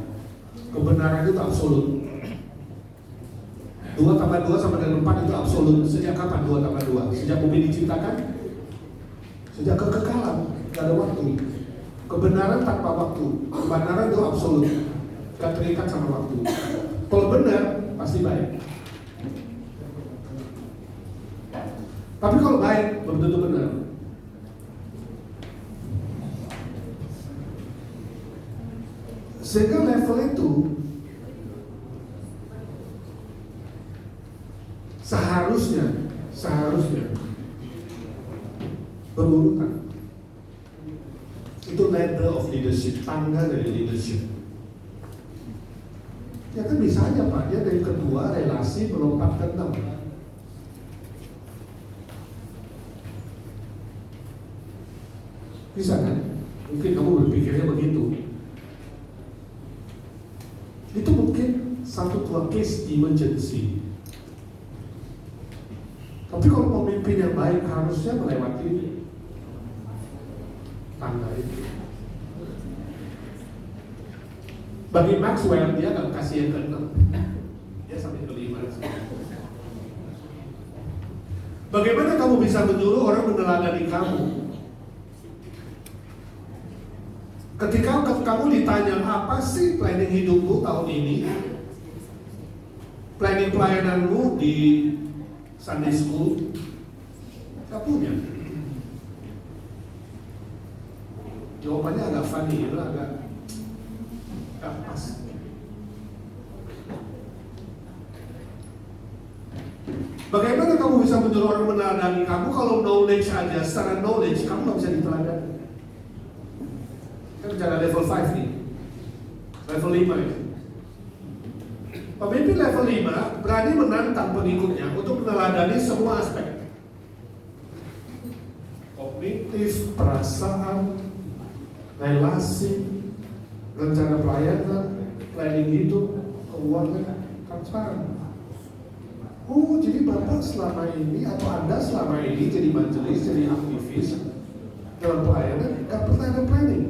Kebenaran itu absolut. 2 tambah 2 sama dengan 4 itu absolut. Sejak kapan 2 tambah 2? Sejak bumi diciptakan? Sejak kekekalan, gak ada waktu. Kebenaran tanpa waktu. Kebenaran itu absolut, gak terikat sama waktu. Kalau benar, pasti baik. Tapi kalau baik, belum tentu benar. Sehingga level itu seharusnya berurutan. Itu ladder of leadership, tangga dari leadership. Ya kan bisa aja Pak, dia dari kedua relasi melompat ke 6. Bisa kan? Mungkin kamu berpikirnya begitu. Itu mungkin satu case emergency. Tapi kalau pemimpin yang baik harusnya melewati tangga itu. Bagi Maxwell, dia gak kasih yang ke-6, dia sampai ke-5. Bagaimana kamu bisa menyuruh orang meneladani kamu? Ketika kamu ditanya apa sih planning hidupmu tahun ini, planning pelayananmu di Sunday School, gak punya. Jawabannya agak funny, agak pas. Bagaimana kamu bisa menyuruh orang meneladani kamu kalau knowledge aja, secara knowledge kamu nggak bisa diteladani? Kita bicara level 5 nih, level 5 ya. Pemimpin level 5 berani menantang pengikutnya untuk meneladani semua aspek. Kognitif, perasaan, relasi, rencana pelayanan, planning hidup, keuangan, transparan. Oh, jadi Bapak selama ini atau Anda selama ini jadi majelis, jadi aktivis dalam pelayanan, gak pernah ada planning.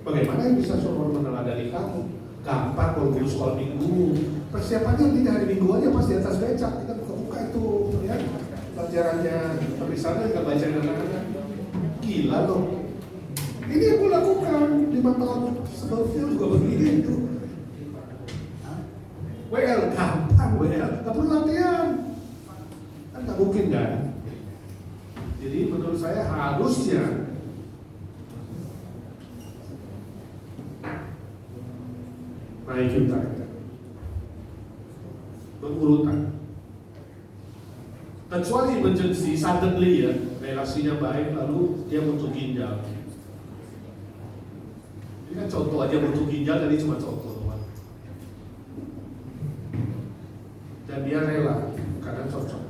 Bagaimana yang bisa suruh meneladani kamu? Gampang kalau guru sekolah minggu. Persiapannya tidak hari minggu aja pas di atas becak. Kita buka itu ya, pelajarannya tulisannya nggak baca anak-anak. Gila loh. Ini yang aku lakukan 5 tahun sebelumnya juga begini itu. WL gampang, WL nggak perlu latihan. Kan nggak mungkin kan? Jadi menurut saya harusnya naik kita berurutan. Kecuali emergency, suddenly ya, relasinya baik lalu dia butuh ginjal. Ini kan contoh aja butuh ginjal, jadi cuma contoh doang. Dan dia rela karena cocok.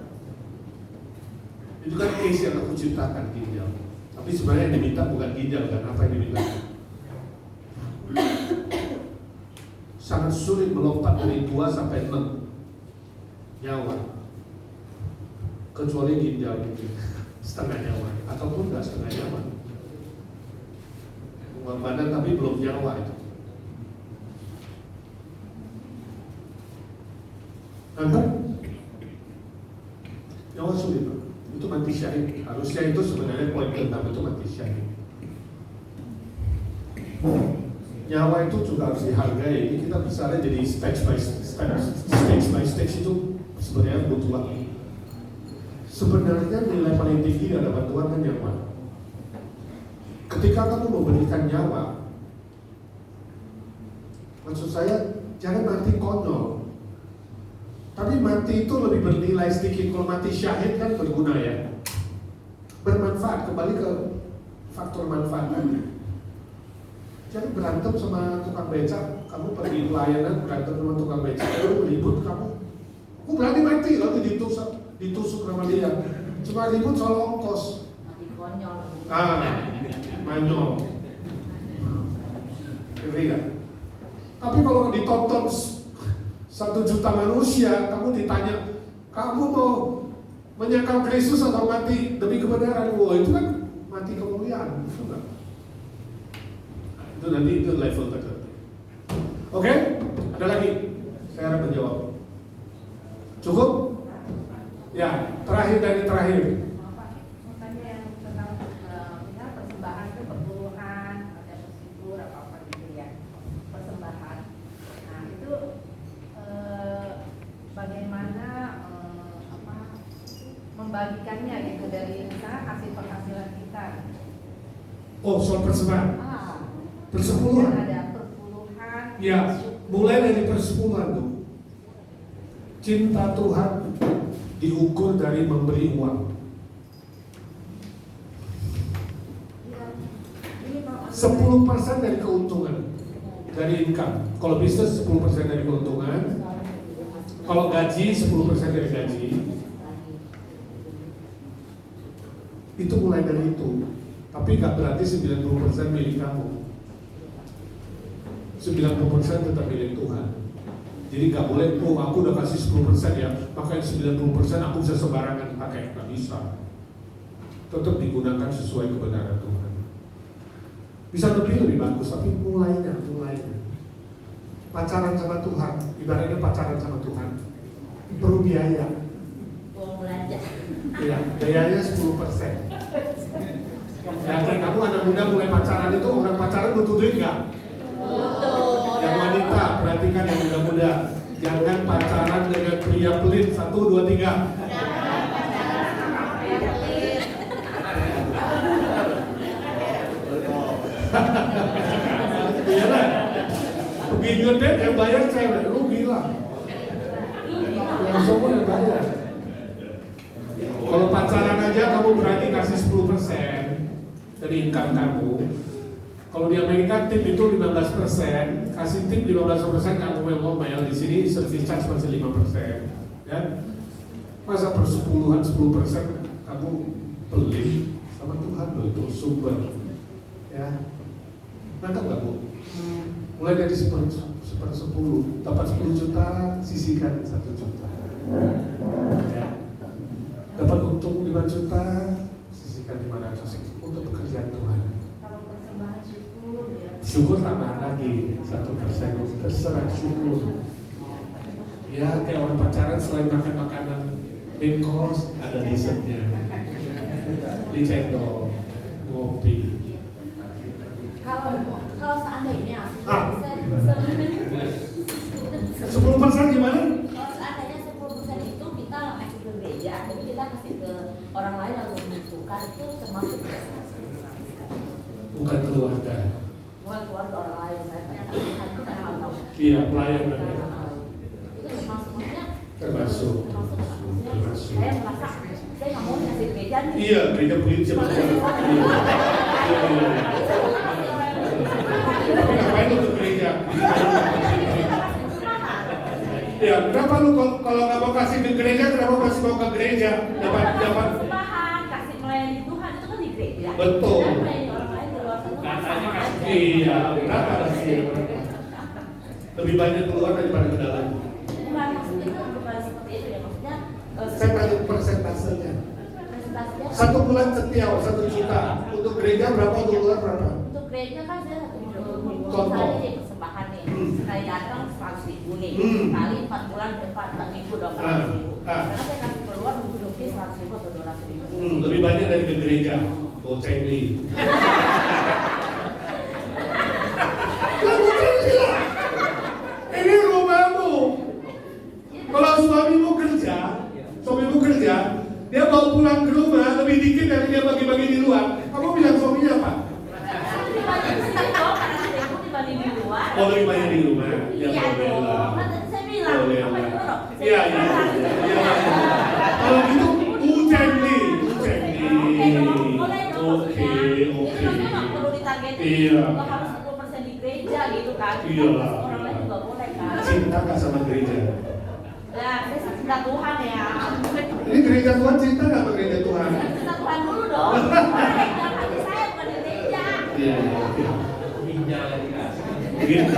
Itu kan case yang aku ciptakan ginjal. Tapi sebenarnya yang diminta bukan ginjal kan, apa yang diminta? Sangat sulit melompat dari 2 sampai 6 nyawa, kecuali ginjal mungkin setengah nyawa ataupun nggak setengah nyawa, pengorbanan tapi belum nyawa itu. Anggap nyawa sulit, itu mati syahid. Harusnya itu sebenarnya poin ke-6 itu mati syahid. Nyawa itu juga harus dihargai. Ini kita bicara jadi stage by stage itu sebenarnya butuh waktu. Sebenarnya nilai paling tinggi dalam bantuan kan nyawa. Ketika kamu memberikan nyawa, maksud saya jangan mati konyol. Tapi mati itu lebih bernilai sedikit. Kalau mati syahid kan berguna ya, bermanfaat. Kembali ke faktor manfaat. Jangan berantem sama tukang becak. Kamu pergi pelayanan berantem sama tukang becak, lalu ribut kamu. Aku berani mati lalu ditusuk sama dia. Cuma ribut soal ongkos. Mati konyol. Manyol. Ngerti gak? Tapi kalau ditonton 1 juta manusia, kamu ditanya, kamu mau menyangkal Kristus atau mati demi kebenaran? Wah, itu kan mati kemuliaan, itu enggak? Itu nanti itu level tertentu. Oke? Ada lagi? Saya harap menjawab. Cukup? Ya, terakhir dari terakhir. Makanya yang tentang persembahan itu perpuluhan, ada bersyukur apa gitu ya. Persembahan. Nah itu bagaimana membagikannya gitu dari misalnya hasil penghasilan kita. Oh, soal persembahan. Persepuluhan. Ada perpuluhan. Ya, mulai dari persepuluhan tuh. Cinta Tuhan diukur dari memberi uang. 10% dari keuntungan. dari income. Kalau bisnis 10% dari keuntungan. Kalau gaji 10% dari gaji. Itu mulai dari itu. Tapi nggak berarti 90% milik kamu. 90% tetap milik Tuhan. Jadi nggak boleh, oh aku udah kasih 10% ya, makanya 90% aku bisa sembarangan pakai, nggak bisa. Tetap digunakan sesuai kebenaran Tuhan. Bisa lebih bagus, tapi mulainya. Pacaran sama Tuhan, ibaratnya pacaran sama Tuhan, perlu biaya. Ya, biayanya 10%. Ya, kamu anak muda mulai pacaran itu, orang pacaran butuh duit nggak? Yang wanita, perhatikan yang muda-muda, jangan pacaran dengan pria pelit. 1, 2, 3. Iya lah. Begitu deh yang bayar cewek, lu gila. Yang semua yang bayar. Kalau pacaran aja kamu berani kasih 10% dari income kamu. Kalau di Amerika tip itu 15%, kasih tip 15% kamu mau bayar di sini service charge masih 5%, ya. Masa persepuluhan 10% kamu pelit sama Tuhan loh, itu sumber, ya. Nangkap nggak Bu? Mulai dari 10, dapat 10 juta, sisihkan 1 juta, ya. Dapat untung 5 juta, sisihkan 500 untuk pekerjaan Tuhan. Syukur tambah lagi 1%, terserah syukur. Ya kayak orang pacaran selain makan makanan main course ada dessertnya, di cendol, ngopi. Kalau seandainya 10% gimana? Kalau seandainya 10% itu kita kasih ke gereja, jadi kita kasih ke orang lain yang membutuhkan, itu termasuk Bukan keluarga. bukan keluarga orang lain, saya kita nggak tahu. Iya, pelayanan. Itu termasuk, maksudnya Termasuk. saya merasa saya nggak mau ngasih gereja nih. Iya, gereja pelit siapa tahu. Ngapain untuk gereja? Ya, kenapa lu kalau nggak mau kasih ke gereja, kenapa masih mau ke gereja? Dapat Persembahan, kasih melayani Tuhan itu kan di gereja. Betul. Dan melayani orang lain di luar sana kan sama aja. Iya, kenapa sih? Lebih banyak keluar daripada ke dalam. Bukan maksudnya itu bukan seperti itu ya, maksudnya Saya tanya persentasenya. presentasinya. 1 bulan setiap 1 juta. Untuk gereja berapa? Untuk luar berapa? Untuk gereja kan saya 1 minggu Contoh. misalnya nih persembahan nih, sekali datang 100.000 nih, kali 4 bulan 4 minggu dong 100.000. Karena saya kasih keluar minggu 100.000 atau 200.000. Lebih banyak dari ke gereja. Bocengli. Ini rumahmu. Kalau suamimu kerja, dia bawa pulang ke rumah lebih dikit dari dia bagi-bagi di luar. Kamu bilang suaminya apa? Lebih banyak di sini dong, karena saya pun dibanding di luar. Oh, lebih banyak di rumah. Ya, Iya boleh lah. dong, kan tadi saya bilang, Boleh apa lah. itu dong? Iya. Kalau gitu, Ucengli. Boleh dong, Oke. Itu maksudnya nggak perlu ditargetin, Iya. nggak harus 10% di gereja gitu kan. Iya. Orang lain juga boleh kan. Cinta nggak sama gereja? Ya, saya cinta Tuhan ya. Ini gereja Tuhan cinta nggak sama gereja Tuhan? Cinta Tuhan dulu dong. Boleh, dalam hati saya bukan di gereja. Iya. Gitu.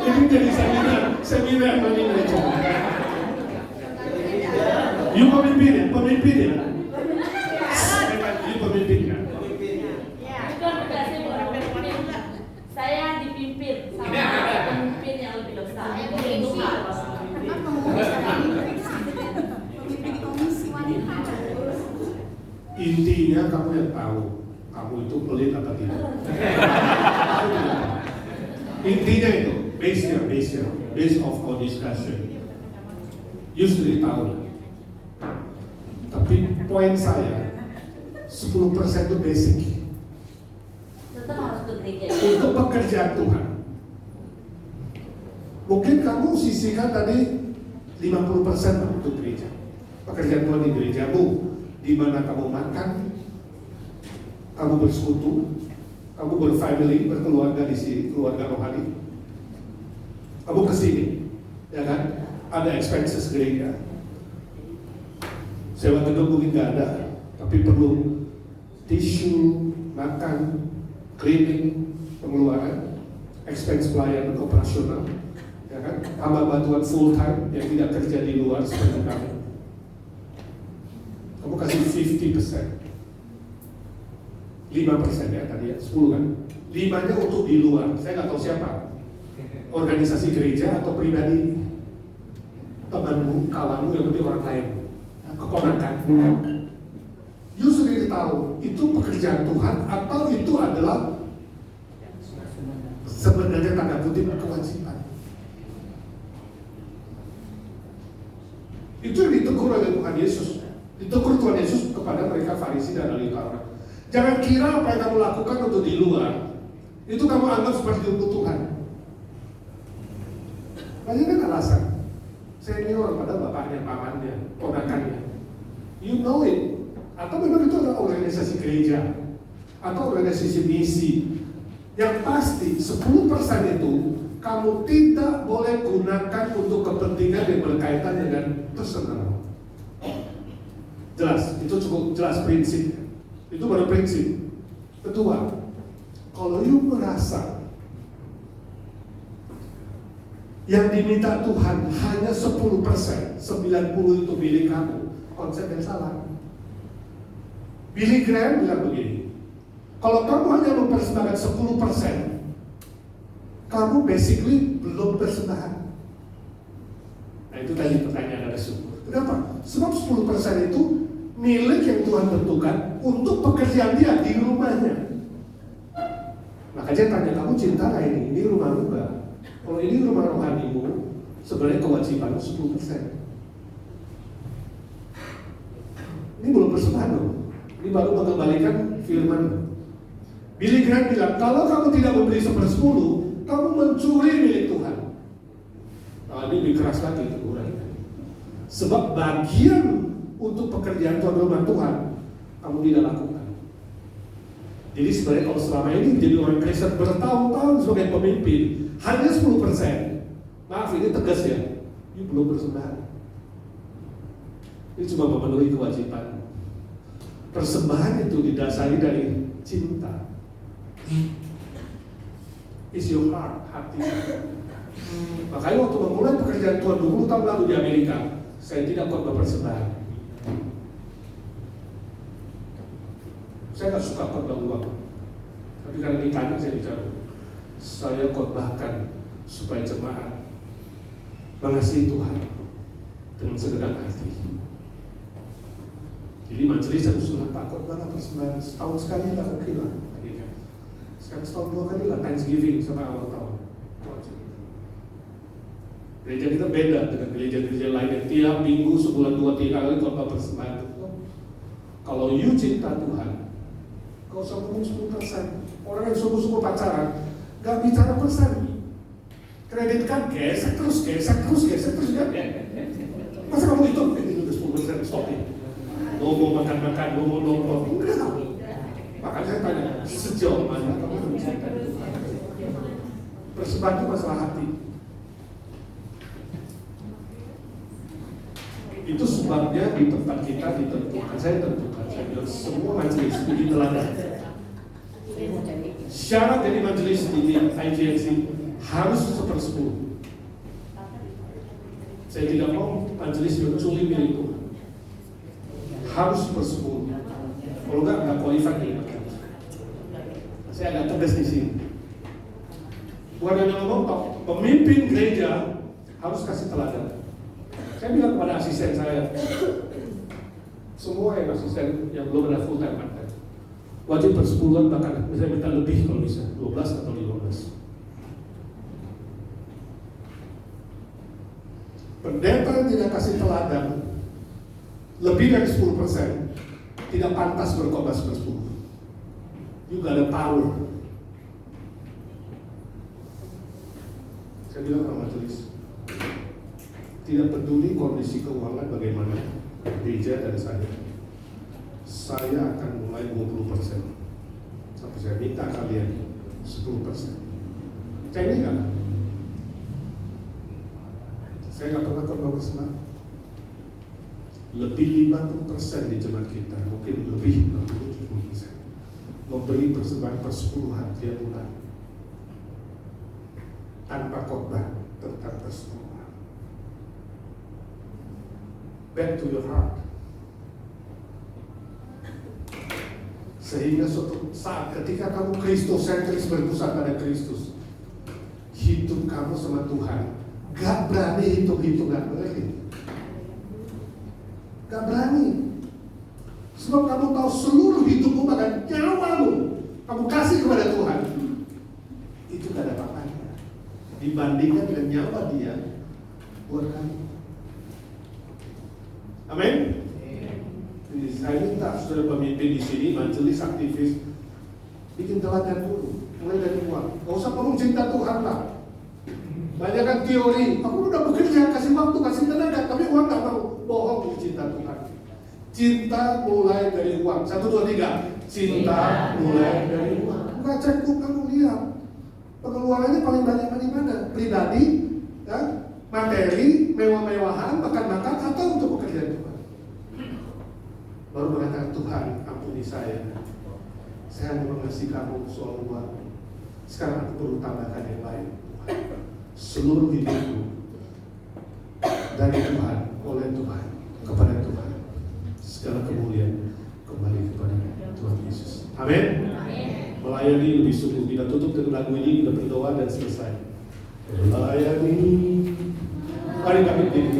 Ini jadi seminar manajemen. You pemimpin ya? You pemimpin ya? Bukan saya bukan pemimpin. Saya dipimpin sama pemimpin yang lebih besar. Itu harus. Intinya kamu yang tahu kamu itu pelit atau tidak. Intinya itu, base of our discussion. You sudah tahu. Tapi poin saya 10% itu basic Tetap harus ke gereja. untuk pekerjaan Tuhan. Mungkin kamu sisihkan tadi 50% untuk gereja. Pekerjaan Tuhan di gerejamu, di mana kamu makan, kamu bersekutu, kamu berfamily, berkeluarga di sini, keluarga rohani. Kamu kesini, ya kan? Ada expenses gereja. Sewa gedung mungkin nggak ada, tapi perlu tisu, makan, cleaning, pengeluaran, expense pelayanan operasional, ya kan? Tambah bantuan full time yang tidak kerja di luar seperti kamu. Kamu kasih 50%. 5% ya tadi ya, 10 kan? 5-nya untuk di luar, saya nggak tahu siapa. Organisasi gereja atau pribadi, temanmu, kawanmu, yang penting orang lain, keponakan. You sendiri tahu, itu pekerjaan Tuhan atau itu adalah sebenarnya tanda kutip kewajiban. Itu yang ditegur oleh Tuhan Yesus. Ditegur Tuhan Yesus kepada mereka Farisi dan ahli Taurat. Jangan kira apa yang kamu lakukan untuk di luar itu kamu anggap seperti untuk Tuhan. Banyak kan alasan. Senior pada bapaknya, pamannya, ponakannya. You know it. Atau memang itu adalah organisasi gereja atau organisasi misi. Yang pasti 10% itu kamu tidak boleh gunakan untuk kepentingan yang berkaitan dengan personal. Jelas, itu cukup jelas prinsip. Itu baru prinsip. Kedua, kalau you merasa yang diminta Tuhan hanya 10%, 90% itu milik kamu, konsep yang salah. Billy Graham bilang begini, kalau kamu hanya mempersembahkan 10%, kamu basically belum persembahan. Nah itu tadi pertanyaan ada syukur. Kenapa? Sebab 10% itu milik yang Tuhan tentukan untuk pekerjaan dia di rumahnya. Makanya tanya, kamu cinta gak ini? Ini rumahmu gak? Kalau ini rumah rohanimu, sebenarnya kewajiban 10%. Ini belum persembahan loh. Ini baru mengembalikan firman. Billy Graham bilang, kalau kamu tidak memberi 1/10, kamu mencuri milik Tuhan. Nah, ini lebih keras lagi tegurannya. Sebab bagian untuk pekerjaan tuan rumah Tuhan kamu tidak lakukan. Jadi sebenarnya kalau selama ini menjadi orang Kristen bertahun-tahun sebagai pemimpin hanya 10%, maaf ini tegas ya, ini belum persembahan. Ini cuma memenuhi kewajiban. Persembahan itu didasari dari cinta. Is your heart, hati. Makanya waktu memulai pekerjaan Tuhan 20 tahun lalu di Amerika, saya tidak khotbah persembahan. Saya nggak suka khotbah uang, tapi karena ditanya saya bicara. Saya khotbahkan supaya jemaat mengasihi Tuhan dengan segenap hati. Jadi majelis yang usulan Pak khotbah persembahan setahun sekali lah, oke lah. Sekarang setahun 2 kali lah Thanksgiving sama awal tahun. Gereja kita beda dengan gereja-gereja lain yang tiap minggu sebulan 2-3 kali khotbah persembahan. Kalau you cinta Tuhan, kau usah ngomong 10%. Orang yang sungguh-sungguh pacaran gak bicara persen. Kredit kan gesek terus kan? Masa kamu itu udah 10% stop ya? Mau makan-makan, mau nongkrong, enggak. Makanya saya tanya, sejauh mana kamu mencintai Tuhan? Persembahan itu masalah hati. Itu sebabnya di tempat kita ditentukan, saya tentukan, saya bilang semua majelis ini teladan. Syarat dari majelis di IGNC harus 1/10. Saya tidak mau majelis mencuri milik Tuhan. Harus 1/10. Kalau nggak qualified ya. Saya agak tegas di sini. Bukan hanya ngomong, pemimpin gereja harus kasih teladan. Saya bilang kepada asisten saya, semua yang asisten yang belum ada full time part-time, wajib persepuluhan, bahkan bisa minta lebih kalau bisa, 12 atau 15. Pendeta yang tidak kasih teladan lebih dari 10% tidak pantas berkhotbah 10. Juga ada power. Saya bilang ke majelis, tidak peduli kondisi keuangan bagaimana gereja dan saya akan mulai 20%. Tapi saya minta kalian 10%. Saya ini nggak? Saya nggak pernah bersenang. Lebih 50% di jemaat kita, mungkin lebih 60-70%, memberi persembahan persepuluhan tiap bulan tanpa khotbah tentang persepuluhan. Back to your heart. Sehingga suatu saat ketika kamu kristosentris berpusat pada Kristus, hidup kamu sama Tuhan gak berani hitung-hitungan lagi. Gak berani. Sebab kamu tahu seluruh hidupmu bahkan nyawamu kamu kasih kepada Tuhan. Itu gak ada apa-apanya dibandingkan dengan nyawa Dia buat kamu. Amin. Jadi saya minta saudara pemimpin di sini, majelis aktivis, bikin teladan dulu, mulai dari uang. Gak usah ngomong cinta Tuhan lah. Banyak kan teori, aku udah bekerja, kasih waktu, kasih tenaga, tapi uang gak mau. Bohong cinta Tuhan. Cinta mulai dari uang. 1, 2, 3. Cinta mulai dari uang. Bukan cek kamu lihat. Pengeluarannya paling banyak di mana? Pribadi, ya? Materi, mewah-mewahan, makan-makan, atau untuk pekerjaan Tuhan. Baru mengatakan Tuhan, ampuni saya. Saya hanya mengasihi kamu soal uang. Sekarang aku perlu tambahkan yang lain. Seluruh hidupku dari Tuhan, oleh Tuhan, kepada Tuhan. Segala kemuliaan kembali kepada Tuhan Yesus. Amin. Melayani lebih sungguh. Kita tutup dengan lagu ini, kita berdoa dan selesai. Melayani. Mari kami berdiri.